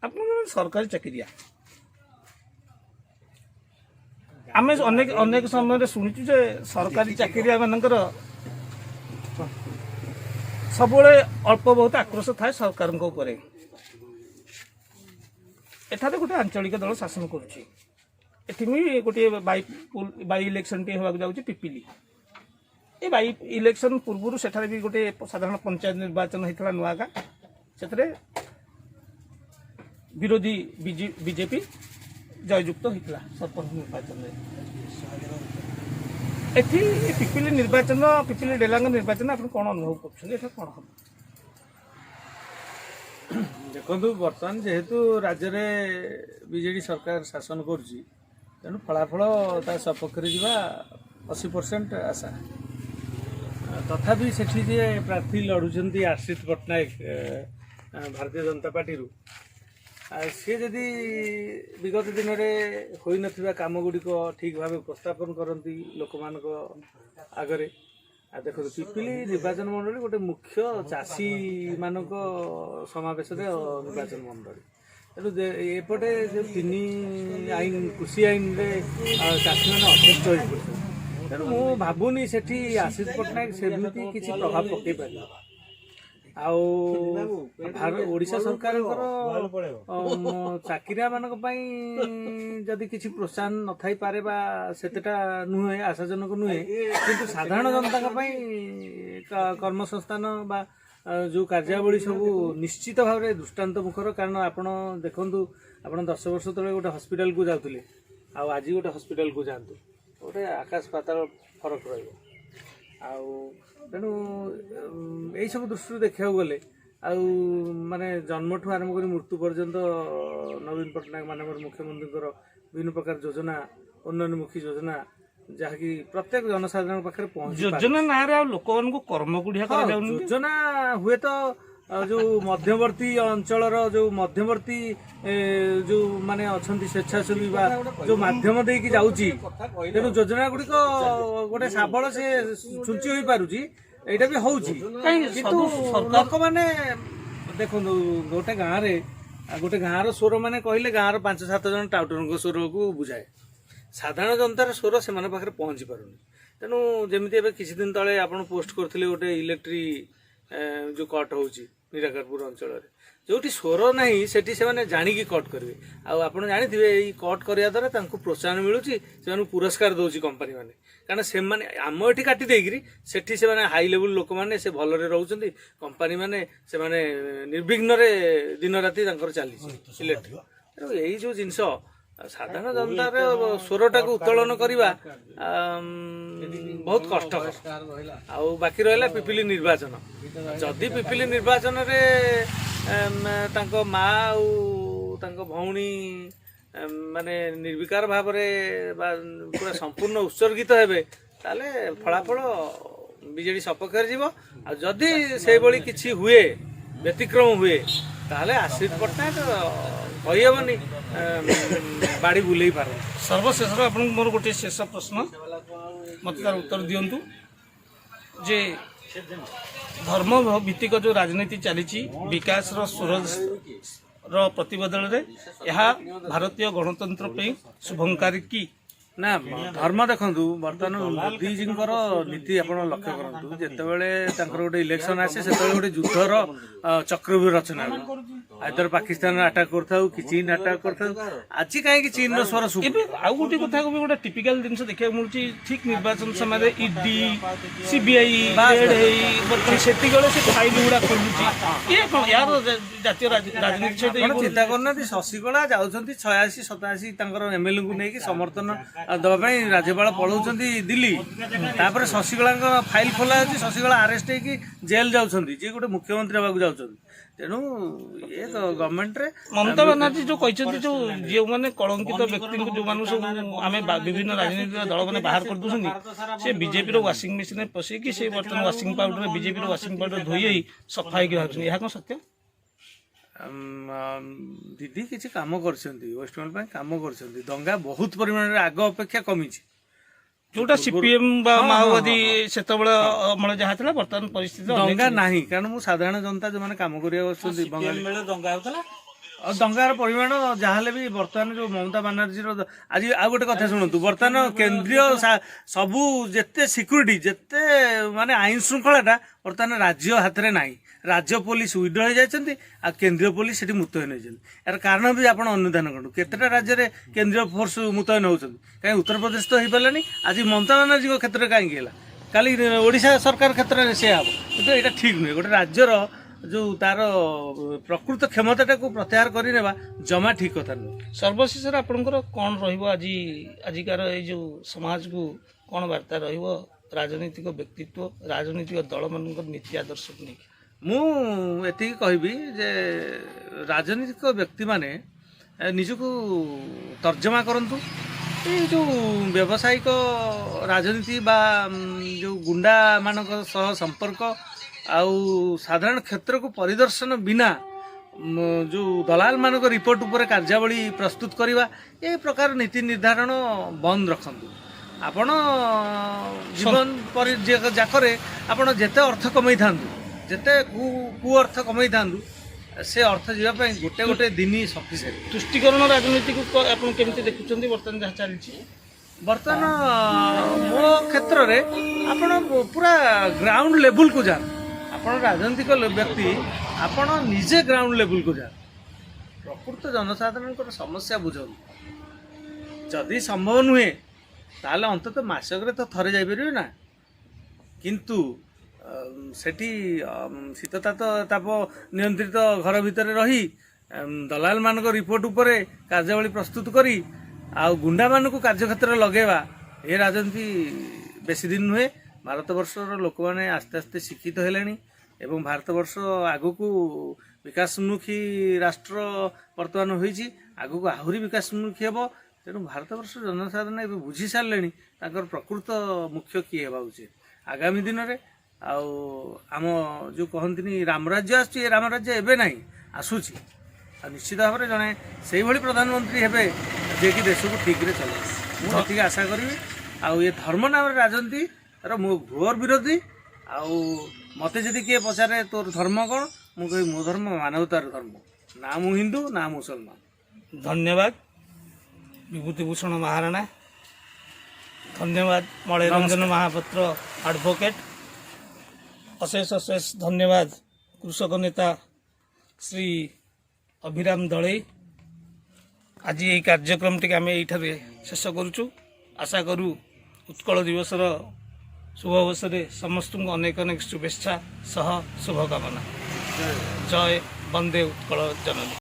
ଆପଣ ସରକାରୀ ଚାକିରିଆ ଆମେ ଅନେକ ଅନେକ ସମୟରେ ଶୁଣିଛୁ ଯେ ସରକାରୀ ଚାକିରିଆ ମାନଙ୍କର ସବୁବେଳେ ଅଳ୍ପ ବହୁତ ଆକ୍ରୋଶ ଥାଏ ସରକାରଙ୍କ ଉପରେ। ଏଠାରେ ଗୋଟେ ଆଞ୍ଚଳିକ ଦଳ ଶାସନ କରୁଛି। ଏଠି ବି ଗୋଟିଏ ବାଇ ଇଲେକ୍ସନଟିଏ ହେବାକୁ ଯାଉଛି ପିପିଲି। ଏ ବାଇ ଇଲେକ୍ସନ ପୂର୍ବରୁ ସେଠାରେ ବି ଗୋଟେ ସାଧାରଣ ପଞ୍ଚାୟତ ନିର୍ବାଚନ ହେଇଥିଲା ନୂଆଗାଁ। ସେଥିରେ ବିରୋଧୀ ବିଜେପି ଜୟଯୁକ୍ତ ହୋଇଥିଲା ସରପଞ୍ଚ ନିର୍ବାଚନରେ। ଏଠି ପିପିଲି ନିର୍ବାଚନ, ପିପିଲି ଡେଲାଙ୍ଗ ନିର୍ବାଚନ ଆପଣ କ'ଣ ଅନୁଭବ କରୁଛନ୍ତି? ଏଟା କ'ଣ ହେବ? ଦେଖନ୍ତୁ, ବର୍ତ୍ତମାନ ଯେହେତୁ ରାଜ୍ୟରେ ବିଜେଡି ସରକାର ଶାସନ କରୁଛି, ତେଣୁ ଫଳାଫଳ ତା ସପକ୍ଷରେ ଯିବା 80% ଆଶା। ତଥାପି ସେଠି ଯିଏ ପ୍ରାର୍ଥୀ ଲଢ଼ୁଛନ୍ତି ଆଶିଷ ପଟ୍ଟନାୟକ ଭାରତୀୟ ଜନତା ପାର୍ଟିରୁ, ସିଏ ଯଦି ବିଗତ ଦିନରେ ହୋଇନଥିବା କାମଗୁଡ଼ିକ ଠିକ୍ ଭାବେ ଉପସ୍ଥାପନ କରନ୍ତି ଲୋକମାନଙ୍କ ଆଗରେ। ଦେଖନ୍ତୁ, ପିପିଲି ନିର୍ବାଚନ ମଣ୍ଡଳୀ ଗୋଟେ ମୁଖ୍ୟ ଚାଷୀମାନଙ୍କ ସମାବେଶରେ ନିର୍ବାଚନ ମଣ୍ଡଳୀ। ତେଣୁ ଏପଟେ ଯେଉଁ 3 ଆଇନ କୃଷି ଆଇନରେ ଚାଷୀମାନେ ଅସୁସ୍ଥ ହୋଇପଡ଼ିଛନ୍ତି। ତେଣୁ ମୁଁ ଭାବୁନି ସେଠି ଆଶିଷ ପଟ୍ଟନାୟକ ସେମିତି କିଛି ପ୍ରଭାବ ପକାଇ ପାରିବ। ଆଉ ଓଡ଼ିଶା ସରକାରଙ୍କର ଚାକିରିଆ ମାନଙ୍କ ପାଇଁ ଯଦି କିଛି ପ୍ରୋତ୍ସାହନ ନଥାଇପାରେ ବା ସେତେଟା ନୁହେଁ, ଆଶାଜନକ ନୁହେଁ, କିନ୍ତୁ ସାଧାରଣ ଜନତାଙ୍କ ପାଇଁ କର୍ମସଂସ୍ଥାନ ବା ଯେଉଁ କାର୍ଯ୍ୟାବଳୀ ସବୁ ନିଶ୍ଚିତ ଭାବରେ ଦୃଷ୍ଟାନ୍ତ ମୁଖର। କାରଣ ଆପଣ ଦେଖନ୍ତୁ, ଆପଣ 10 ବର୍ଷ ତଳେ ଗୋଟେ ହସ୍ପିଟାଲକୁ ଯାଉଥିଲେ, ଆଉ ଆଜି ଗୋଟେ ହସ୍ପିଟାଲକୁ ଯାଆନ୍ତୁ, ଗୋଟେ ଆକାଶ ପାତାଳ ଫରକ ରହିବ। ଆଉ ତେଣୁ ଏଇସବୁ ଦୃଷ୍ଟିରୁ ଦେଖିବାକୁ ଗଲେ, ଆଉ ମାନେ ଜନ୍ମଠୁ ଆରମ୍ଭ କରି ମୃତ୍ୟୁ ପର୍ଯ୍ୟନ୍ତ ନବୀନ ପଟ୍ଟନାୟକ ମାନଙ୍କର ମୁଖ୍ୟମନ୍ତ୍ରୀଙ୍କର ବିଭିନ୍ନ ପ୍ରକାର ଯୋଜନା, ଉନ୍ନୟନମୁଖୀ ଯୋଜନା, ଯାହାକି ପ୍ରତ୍ୟେକ ଜନସାଧାରଣଙ୍କ ପାଖରେ ପହଞ୍ଚି ଯୋଜନା ନାଁରେ ଆଉ ଲୋକମାନଙ୍କୁ କର୍ମକୁଡ଼ିଆ କରାଯାଉନି। ଯୋଜନା ହୁଏତ ଯେଉଁ ମଧ୍ୟବର୍ତ୍ତୀ ଅଞ୍ଚଳର ଯେଉଁ ମଧ୍ୟବର୍ତ୍ତୀ ଯେଉଁ ମାନେ ଅଛନ୍ତି ସ୍ୱେଚ୍ଛାସେବୀ ବା ଯେଉଁ ମାଧ୍ୟମ ଦେଇକି ଯାଉଛି, ତେଣୁ ଯୋଜନା ଗୁଡ଼ିକ ଗୋଟେ ଶାବଳ ସେ ଛୁଞ୍ଚି ହୋଇପାରୁଛି, ଏଇଟା ବି ହଉଛି। କିନ୍ତୁ ଲୋକମାନେ ଦେଖନ୍ତୁ, ଗୋଟେ ଗାଁର ସ୍ୱର ମାନେ କହିଲେ ଗାଁର 5-7 ଜଣ ଟାଉଟରଙ୍କ ସ୍ୱରକୁ ବୁଝାଏ। ସାଧାରଣ ଜନତାର ସ୍ୱର ସେମାନଙ୍କ ପାଖରେ ପହଞ୍ଚି ପାରୁନି। ତେଣୁ ଯେମିତି ଏବେ କିଛି ଦିନ ତଳେ ଆପଣ ପୋଷ୍ଟ କରିଥିଲେ ଗୋଟେ ଇଲେକ୍ଟ୍ରି ଯେଉଁ କଟ୍ ହେଉଛି ନିରାକାରପୁର ଅଞ୍ଚଳରେ, ଯେଉଁଠି ସ୍ୱର ନାହିଁ ସେଠି ସେମାନେ ଜାଣିକି କଟ୍ କରିବେ। ଆଉ ଆପଣ ଜାଣିଥିବେ ଏଇ କଟ୍ କରିବା ଦ୍ୱାରା ତାଙ୍କୁ ପ୍ରୋତ୍ସାହନ ମିଳୁଛି, ସେମାନଙ୍କୁ ପୁରସ୍କାର ଦେଉଛି କମ୍ପାନୀମାନେ। କାରଣ ସେମାନେ ଆମ ଏଠି କାଟି ଦେଇକିରି ସେଠି ସେମାନେ ହାଇ ଲେବୁଲ୍ ଲୋକମାନେ ସେ ଭଲରେ ରହୁଛନ୍ତି, କମ୍ପାନୀମାନେ ସେମାନେ ନିର୍ବିଘ୍ନରେ ଦିନ ରାତି ତାଙ୍କର ଚାଲିଛି ଇଲେକ୍ଟ୍ରି। ତେଣୁ ଏଇ ଯେଉଁ ଜିନିଷ ସାଧାରଣ ଜନତାର ସ୍ୱରଟାକୁ ଉତ୍ତୋଳନ କରିବା ବହୁତ କଷ୍ଟକର। ଆଉ ବାକି ରହିଲା ପିପିଲି ନିର୍ବାଚନ। ଯଦି ପିପିଲି ନିର୍ବାଚନରେ ତାଙ୍କ ମା ଆଉ ତାଙ୍କ ଭଉଣୀ ମାନେ ନିର୍ବିକାର ଭାବରେ ବା ପୁରା ସମ୍ପୂର୍ଣ୍ଣ ଉତ୍ସର୍ଗିତ ହେବେ, ତାହେଲେ ଫଳାଫଳ ବିଜେଡି ସପକ୍ଷରେ ଯିବ। ଆଉ ଯଦି ସେଇଭଳି କିଛି ହୁଏ, ବ୍ୟତିକ୍ରମ ହୁଏ, ତାହେଲେ ଆଶିଷ ପଟ୍ଟନାୟକ କହିହେବନି ବାଡ଼ି ବୁଲେଇ ପାରନ୍ତି। ସର୍ବଶେଷରେ ଆପଣଙ୍କୁ ମୋର ଗୋଟିଏ ଶେଷ ପ୍ରଶ୍ନ, ମୋତେ ତାର ଉତ୍ତର ଦିଅନ୍ତୁ ଯେ ଧର୍ମ ଭିତ୍ତିକ ଯେଉଁ ରାଜନୀତି ଚାଲିଛି, ବିକାଶର ସ୍ୱରର ପ୍ରତିବଦଳରେ ଏହା ଭାରତୀୟ ଗଣତନ୍ତ୍ର ପାଇଁ ଶୁଭଙ୍କାରୀ କି? ନା, ଧର୍ମ ଦେଖନ୍ତୁ, ବର୍ତ୍ତମାନ ମୋଦିଜୀଙ୍କର ନୀତି ଆପଣ ଲକ୍ଷ୍ୟ କରନ୍ତୁ। ଯେତେବେଳେ ତାଙ୍କର ଗୋଟେ ଇଲେକ୍ସନ ଆସେ, ସେତେବେଳେ ଗୋଟେ ଯୁଦ୍ଧର ଚକ୍ରବ୍ୟୂହ ରଚନା ହୁଏ। ଆଇଦର ପାକିସ୍ତାନ ଆଟାକ୍ କରିଥାଉ କି ଚୀନ ଆଟାକ୍ କରିଥାଉ, ଆଜି କାହିଁକି ଚୀନର ସ୍ୱର ଏବେ ଆଉ ଗୋଟେ କଥା ବି ଗୋଟେ ଟିପିକାଲ ଜିନିଷ ଦେଖିବାକୁ ମିଳୁଛି, ଠିକ୍ ନିର୍ବାଚନ ସମୟରେ ଇଡି, ସିବିଆଇ ସେତିକିବେଳେ ସେ ଫାଇଲ ଗୁଡା ଖୋଲୁଛି। ଇଏ କ'ଣ ୟାର ଜାତୀୟ ରାଜନୀତି ସହିତ ଚିନ୍ତା କରୁନାହାନ୍ତି? ଶଶିକଳା ଯାଉଛନ୍ତି 86-87 ତାଙ୍କର ଏମଏଲଏଙ୍କୁ ନେଇକି ସମର୍ଥନ ଦେବା ପାଇଁ ରାଜ୍ୟପାଳ ପଳାଉଛନ୍ତି ଦିଲ୍ଲୀ। ତାପରେ ଶଶିକଳାଙ୍କ ଫାଇଲ ଖୋଲା ହେଉଛି, ଶଶିକଳା ଆରେଷ୍ଟ ହେଇକି ଜେଲ ଯାଉଛନ୍ତି, ଯିଏ ଗୋଟେ ମୁଖ୍ୟମନ୍ତ୍ରୀ ହେବାକୁ ଯାଉଛନ୍ତି। ତେଣୁ ଏ ଗଭର୍ଣ୍ଣମେଣ୍ଟରେ ମମତା ବାନାର୍ଜୀ ଯେଉଁ କହିଛନ୍ତି, ଯେଉଁମାନେ କଳଙ୍କିତ ବ୍ୟକ୍ତିଙ୍କୁ ଯେଉଁମାନଙ୍କୁ ସବୁ ଆମେ ବିଭିନ୍ନ ରାଜନୈତିକ ଦଳମାନେ ବାହାର କରିଦେଉଛନ୍ତି, ସେ ବିଜେପିର ୱାସିଂ ମେସିନରେ ପଶେଇକି ସେ ବର୍ତ୍ତମାନ ୱାସିଂ ପାଉଡରରେ ବିଜେପିର ୱାସିଂ ପାଉଡର ଧୋଇ ହେଇ ସଫା ହେଇକି ବାହାରୁଛନ୍ତି। ଏହା କ'ଣ ସତ୍ୟ? ଦିଦି କିଛି କାମ କରିଛନ୍ତି, ୱେଷ୍ଟବେଙ୍ଗଲ ପାଇଁ କାମ କରିଛନ୍ତି। ଦଙ୍ଗା ବହୁତ ପରିମାଣରେ ଆଗ ଅପେକ୍ଷା କମିଛି। ଯୋଉଟା ସିପିଏମ୍ ବା ମାଓବାଦୀ ସେତେବେଳେ ଅମଳ ଯାହା ଥିଲା, ବର୍ତ୍ତମାନ ପରିସ୍ଥିତି ଦଙ୍ଗା ନାହିଁ। କାରଣ ମୁଁ ସାଧାରଣ ଜନତା ଯେଉଁମାନେ କାମ କରିବାକୁ ଆସୁଛନ୍ତି, ଦଙ୍ଗା ହେଉଥିଲା ଆଉ ଦଙ୍ଗାର ପରିମାଣ ଯାହାହେଲେ ବି ବର୍ତ୍ତମାନ ଯୋଉ ମମତା ବାନାର୍ଜୀର ଆଜି ଆଉ ଗୋଟେ କଥା ଶୁଣନ୍ତୁ, ବର୍ତ୍ତମାନ କେନ୍ଦ୍ରୀୟ ସବୁ ଯେତେ ସିକ୍ୟୁରିଟି ଯେତେ ମାନେ ଆଇନ ଶୃଙ୍ଖଳାଟା ବର୍ତ୍ତମାନ ରାଜ୍ୟ ହାତରେ ନାହିଁ। ରାଜ୍ୟ ପୋଲିସ ୱିଡ୍ର ହେଇଯାଇଛନ୍ତି ଆଉ କେନ୍ଦ୍ରୀୟ ପୋଲିସ ସେଠି ମୁତୟନ ହେଇଛନ୍ତି। ଏହାର କାରଣ ବି ଆପଣ ଅନୁଧ୍ୟାନ କରନ୍ତୁ, କେତେଟା ରାଜ୍ୟରେ କେନ୍ଦ୍ରୀୟ ଫୋର୍ସ ମୁତୟନ ହଉଛନ୍ତି, କାହିଁ ଉତ୍ତରପ୍ରଦେଶ ତ ହେଇପାରିଲାନି, ଆଜି ମମତା ବାନାର୍ଜୀଙ୍କ କ୍ଷେତ୍ରରେ କାହିଁକି ହେଲା, କାଲି ଓଡ଼ିଶା ସରକାର କ୍ଷେତ୍ରରେ ସେ ହେବ। କିନ୍ତୁ ଏଇଟା ଠିକ୍ ନୁହେଁ। ଗୋଟେ ରାଜ୍ୟର ଯୋଉ ତାର ପ୍ରକୃତ କ୍ଷମତାଟାକୁ ପ୍ରତ୍ୟାହାର କରିନେବା ଜମା ଠିକ୍ କଥା ନୁହେଁ। ସର୍ବଶେଷରେ ଆପଣଙ୍କର କ'ଣ ରହିବ ଆଜିକାର ଏଇ ଯୋଉ ସମାଜକୁ କ'ଣ ବାର୍ତ୍ତା ରହିବ ରାଜନୈତିକ ବ୍ୟକ୍ତିତ୍ୱ ରାଜନୈତିକ ଦଳମାନଙ୍କର ନୀତି ଆଦର୍ଶକୁ ନେଇକି? ମୁଁ ଏତିକି କହିବି ଯେ ରାଜନୈତିକ ବ୍ୟକ୍ତିମାନେ ନିଜକୁ ତର୍ଜମା କରନ୍ତୁ। ଏଇ ଯେଉଁ ବ୍ୟବସାୟିକ ରାଜନୀତି ବା ଯେଉଁ ଗୁଣ୍ଡାମାନଙ୍କ ସହ ସମ୍ପର୍କ ଆଉ ସାଧାରଣ କ୍ଷେତ୍ରକୁ ପରିଦର୍ଶନ ବିନା ଯେଉଁ ଦଲାଲମାନଙ୍କ ରିପୋର୍ଟ ଉପରେ କାର୍ଯ୍ୟାବଳୀ ପ୍ରସ୍ତୁତ କରିବା, ଏ ପ୍ରକାର ନୀତି ନିର୍ଦ୍ଧାରଣ ବନ୍ଦ ରଖନ୍ତୁ। ଆପଣ ଜୀବନ ଯାକରେ ଆପଣ ଯେତେ ଅର୍ଥ କମେଇଥାନ୍ତୁ, ଯେତେ କୁ ଅର୍ଥ କମେଇଥାନ୍ତୁ, ସେ ଅର୍ଥ ଯିବା ପାଇଁ ଗୋଟେ ଗୋଟେ ଦିନ ସଫିସିଏଣ୍ଟ। ତୁଷ୍ଟିକରଣ ରାଜନୀତିକୁ ଆପଣ କେମିତି ଦେଖୁଛନ୍ତି ବର୍ତ୍ତମାନ ଯାହା ଚାଲିଛି? ବର୍ତ୍ତମାନ ମୋ କ୍ଷେତ୍ରରେ ଆପଣ ପୁରା ଗ୍ରାଉଣ୍ଡ ଲେବୁଲକୁ ଯାଆନ୍ତୁ। ଆପଣ ରାଜନୈତିକ ବ୍ୟକ୍ତି, ଆପଣ ନିଜେ ଗ୍ରାଉଣ୍ଡ ଲେବୁଲକୁ ଯାଆନ୍ତୁ, ପ୍ରକୃତ ଜନସାଧାରଣଙ୍କର ସମସ୍ୟା ବୁଝନ୍ତୁ। ଯଦି ସମ୍ଭବ ନୁହେଁ ତାହେଲେ ଅନ୍ତତଃ ମାସକରେ ତ ଥରେ ଯାଇପାରିବେ ନା। କିନ୍ତୁ ସେଠି ତାପ ନିୟନ୍ତ୍ରିତ ଘର ଭିତରେ ରହି ଦଲାଲମାନଙ୍କ ରିପୋର୍ଟ ଉପରେ କାର୍ଯ୍ୟାବଳୀ ପ୍ରସ୍ତୁତ କରି ଆଉ ଗୁଣ୍ଡାମାନଙ୍କୁ କାର୍ଯ୍ୟକ୍ଷେତ୍ରରେ ଲଗେଇବା, ଏ ରାଜନୀତି ବେଶୀ ଦିନ ନୁହେଁ। ଭାରତବର୍ଷର ଲୋକମାନେ ଆସ୍ତେ ଆସ୍ତେ ଶିକ୍ଷିତ ହେଲେଣି ଏବଂ ଭାରତବର୍ଷ ଆଗକୁ ବିକାଶୋନ୍ମୁଖୀ ରାଷ୍ଟ୍ର ବର୍ତ୍ତମାନ ହୋଇଛି, ଆଗକୁ ଆହୁରି ବିକାଶୋନ୍ମୁଖୀ ହେବ। ତେଣୁ ଭାରତବର୍ଷର ଜନସାଧାରଣ ଏବେ ବୁଝି ସାରିଲେଣି ତାଙ୍କର ପ୍ରକୃତ ମୁଖ୍ୟ କିଏ ହେବା ଉଚିତ ଆଗାମୀ ଦିନରେ। ଆଉ ଆମ ଯେଉଁ କହନ୍ତିନି ରାମରାଜ୍ୟ ଆସୁଛି, ଏ ରାମରାଜ୍ୟ ଏବେ ନାହିଁ, ଆସୁଛି। ଆଉ ନିଶ୍ଚିତ ଭାବରେ ଜଣେ ସେଇଭଳି ପ୍ରଧାନମନ୍ତ୍ରୀ ହେବେ ଯିଏକି ଦେଶକୁ ଠିକ୍ରେ ଚଳାଇବେ। ମୁଁ ସେତିକି ଆଶା କରିବି। ଆଉ ଏ ଧର୍ମ ନାମରେ ରାଜନୀତିର ମୁଁ ଘୋର ବିରୋଧୀ। ଆଉ ମୋତେ ଯଦି କିଏ ପଚାରେ ତୋର ଧର୍ମ କ'ଣ, ମୁଁ କହିବି ମୋ ଧର୍ମ ମାନବତାର ଧର୍ମ, ନା ମୁଁ ହିନ୍ଦୁ ନା ମୁସଲମାନ। ଧନ୍ୟବାଦ ବିଭୂତିଭୂଷଣ ମହାରଣା, ଧନ୍ୟବାଦ ମଳୟ ରଞ୍ଜନ ମହାପାତ୍ର ଆଡଭୋକେଟ୍, ଅଶେଷ ଅଶେଷ ଧନ୍ୟବାଦ କୃଷକ ନେତା ଶ୍ରୀ ଅଭିରାମ ଦଳେଇ। ଆଜି ଏହି କାର୍ଯ୍ୟକ୍ରମଟିକୁ ଆମେ ଏଇଠାରେ ଶେଷ କରୁଛୁ। ଆଶା କରୁ ଉତ୍କଳ ଦିବସର ଶୁଭ ଅବସରରେ ସମସ୍ତଙ୍କୁ ଅନେକ ଅନେକ ଶୁଭେଚ୍ଛା ସହ ଶୁଭକାମନା। ଜୟ ବନ୍ଦେ ଉତ୍କଳ ଜନନୀ।